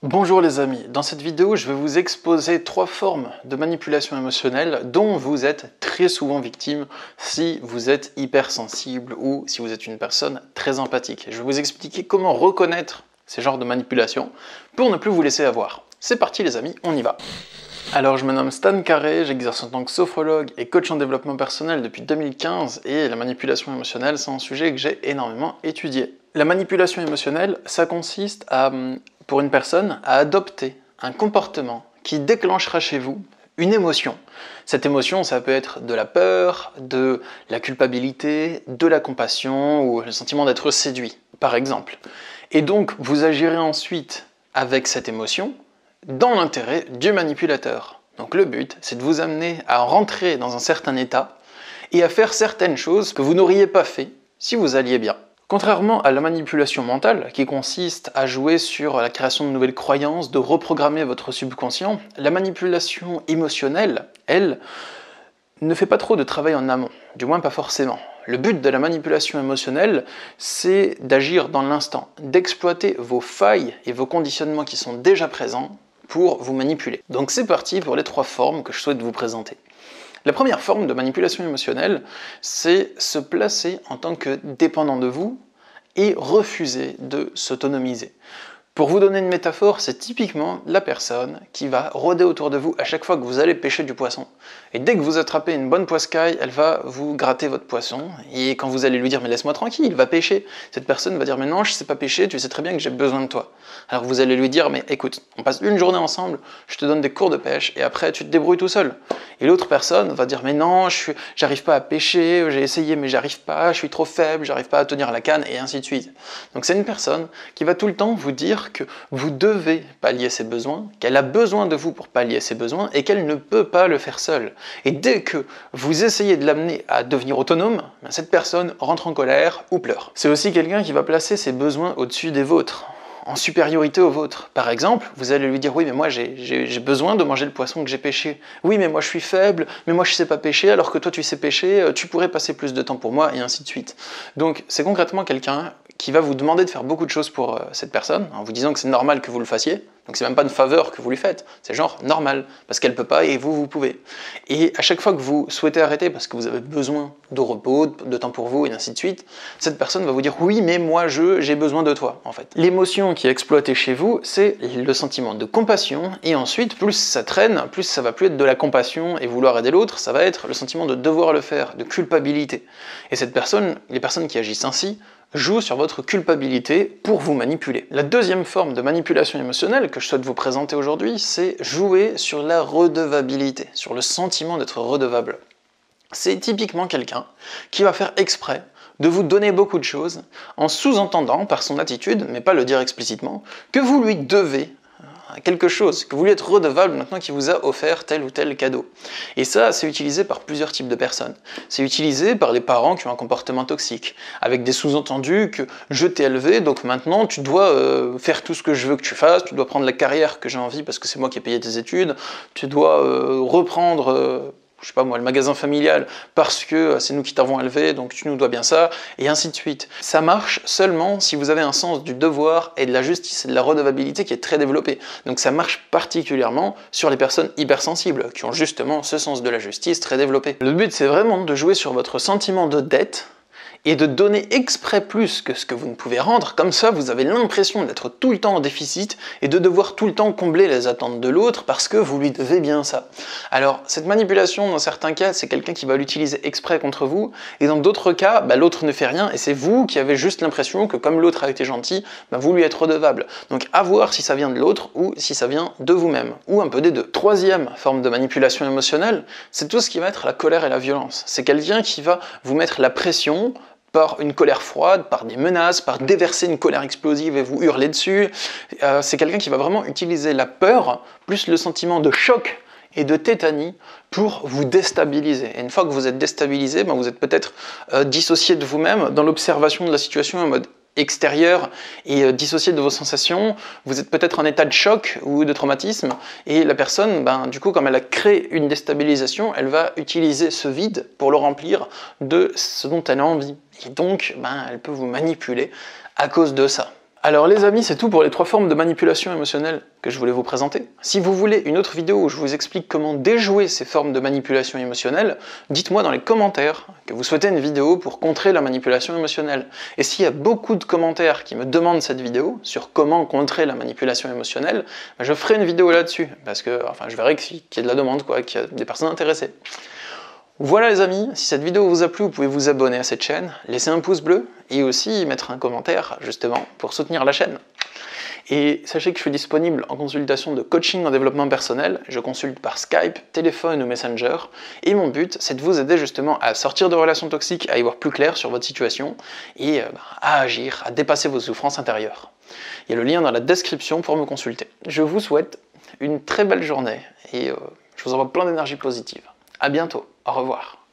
Bonjour les amis, dans cette vidéo je vais vous exposer 3 formes de manipulation émotionnelle dont vous êtes très souvent victime si vous êtes hypersensible ou si vous êtes une personne très empathique. Je vais vous expliquer comment reconnaître ces genres de manipulation pour ne plus vous laisser avoir. C'est parti les amis, on y va. Alors je me nomme Stan Carré, j'exerce en tant que sophrologue et coach en développement personnel depuis 2015 et la manipulation émotionnelle c'est un sujet que j'ai énormément étudié. La manipulation émotionnelle, ça consiste pour une personne à adopter un comportement qui déclenchera chez vous une émotion. Cette émotion, ça peut être de la peur, de la culpabilité, de la compassion ou le sentiment d'être séduit, par exemple. Et donc, vous agirez ensuite avec cette émotion dans l'intérêt du manipulateur. Donc le but, c'est de vous amener à rentrer dans un certain état et à faire certaines choses que vous n'auriez pas fait si vous alliez bien. Contrairement à la manipulation mentale, qui consiste à jouer sur la création de nouvelles croyances, de reprogrammer votre subconscient, la manipulation émotionnelle, elle, ne fait pas trop de travail en amont, du moins pas forcément. Le but de la manipulation émotionnelle, c'est d'agir dans l'instant, d'exploiter vos failles et vos conditionnements qui sont déjà présents pour vous manipuler. Donc c'est parti pour les 3 formes que je souhaite vous présenter. La première forme de manipulation émotionnelle, c'est se placer en tant que dépendant de vous et refuser de s'autonomiser. Pour vous donner une métaphore, c'est typiquement la personne qui va rôder autour de vous à chaque fois que vous allez pêcher du poisson. Et dès que vous attrapez une bonne poiscaille, elle va vous gratter votre poisson. Et quand vous allez lui dire « mais laisse-moi tranquille, il va pêcher », cette personne va dire « mais non, je ne sais pas pêcher, tu sais très bien que j'ai besoin de toi ». Alors vous allez lui dire « mais écoute, on passe une journée ensemble, je te donne des cours de pêche et après tu te débrouilles tout seul ». Et l'autre personne va dire « mais non, j'arrive pas à pêcher, j'ai essayé mais j'arrive pas, je suis trop faible, j'arrive pas à tenir la canne » et ainsi de suite. Donc c'est une personne qui va tout le temps vous dire que vous devez pallier ses besoins, qu'elle a besoin de vous pour pallier ses besoins et qu'elle ne peut pas le faire seule. Et dès que vous essayez de l'amener à devenir autonome, cette personne rentre en colère ou pleure. C'est aussi quelqu'un qui va placer ses besoins au-dessus des vôtres, en supériorité aux vôtres. Par exemple, vous allez lui dire « oui, mais moi j'ai besoin de manger le poisson que j'ai pêché. Oui, mais moi je suis faible, mais moi je sais pas pêcher, alors que toi tu sais pêcher, tu pourrais passer plus de temps pour moi, et ainsi de suite. » Donc c'est concrètement quelqu'un qui va vous demander de faire beaucoup de choses pour cette personne, en vous disant que c'est normal que vous le fassiez. Donc c'est même pas une faveur que vous lui faites, c'est genre normal, parce qu'elle peut pas et vous pouvez. Et à chaque fois que vous souhaitez arrêter parce que vous avez besoin de repos, de temps pour vous et ainsi de suite, cette personne va vous dire oui mais moi j'ai besoin de toi en fait. L'émotion qui est exploitée chez vous, c'est le sentiment de compassion et ensuite plus ça traîne, plus ça va plus être de la compassion et vouloir aider l'autre, ça va être le sentiment de devoir le faire, de culpabilité. Et cette personne, les personnes qui agissent ainsi, joue sur votre culpabilité pour vous manipuler. La deuxième forme de manipulation émotionnelle que je souhaite vous présenter aujourd'hui, c'est jouer sur la redevabilité, sur le sentiment d'être redevable. C'est typiquement quelqu'un qui va faire exprès de vous donner beaucoup de choses en sous-entendant par son attitude, mais pas le dire explicitement, que vous lui devez quelque chose, que vous lui êtes redevable maintenant qu'il vous a offert tel ou tel cadeau. Et ça, c'est utilisé par plusieurs types de personnes. C'est utilisé par des parents qui ont un comportement toxique, avec des sous-entendus que je t'ai élevé, donc maintenant tu dois faire tout ce que je veux que tu fasses, tu dois prendre la carrière que j'ai envie parce que c'est moi qui ai payé tes études, tu dois reprendre... je sais pas moi, le magasin familial, parce que c'est nous qui t'avons élevé, donc tu nous dois bien ça, et ainsi de suite. Ça marche seulement si vous avez un sens du devoir et de la justice et de la redevabilité qui est très développé. Donc ça marche particulièrement sur les personnes hypersensibles, qui ont justement ce sens de la justice très développé. Le but, c'est vraiment de jouer sur votre sentiment de dette, et de donner exprès plus que ce que vous ne pouvez rendre, comme ça vous avez l'impression d'être tout le temps en déficit et de devoir tout le temps combler les attentes de l'autre parce que vous lui devez bien ça. Alors cette manipulation dans certains cas c'est quelqu'un qui va l'utiliser exprès contre vous et dans d'autres cas l'autre ne fait rien et c'est vous qui avez juste l'impression que comme l'autre a été gentil, vous lui êtes redevable. Donc à voir si ça vient de l'autre ou si ça vient de vous-même, ou un peu des deux. Troisième forme de manipulation émotionnelle, c'est tout ce qui va être la colère et la violence. C'est quelqu'un qui va vous mettre la pression par une colère froide, par des menaces, par déverser une colère explosive et vous hurler dessus. C'est quelqu'un qui va vraiment utiliser la peur, plus le sentiment de choc et de tétanie pour vous déstabiliser. Et une fois que vous êtes déstabilisé, vous êtes peut-être dissocié de vous-même dans l'observation de la situation en mode extérieur et dissocié de vos sensations, vous êtes peut-être en état de choc ou de traumatisme, et la personne, du coup, comme elle a créé une déstabilisation, elle va utiliser ce vide pour le remplir de ce dont elle a envie. Et donc, elle peut vous manipuler à cause de ça. Alors les amis, c'est tout pour les 3 formes de manipulation émotionnelle que je voulais vous présenter. Si vous voulez une autre vidéo où je vous explique comment déjouer ces formes de manipulation émotionnelle, dites-moi dans les commentaires que vous souhaitez une vidéo pour contrer la manipulation émotionnelle. Et s'il y a beaucoup de commentaires qui me demandent cette vidéo sur comment contrer la manipulation émotionnelle, je ferai une vidéo là-dessus, parce que je verrai qu'il y a de la demande, qu'il y a des personnes intéressées. Voilà les amis, si cette vidéo vous a plu, vous pouvez vous abonner à cette chaîne, laisser un pouce bleu et aussi mettre un commentaire justement pour soutenir la chaîne. Et sachez que je suis disponible en consultation de coaching en développement personnel, je consulte par Skype, téléphone ou Messenger, et mon but c'est de vous aider justement à sortir de relations toxiques, à y voir plus clair sur votre situation et à agir, à dépasser vos souffrances intérieures. Il y a le lien dans la description pour me consulter. Je vous souhaite une très belle journée et je vous envoie plein d'énergie positive. À bientôt, au revoir.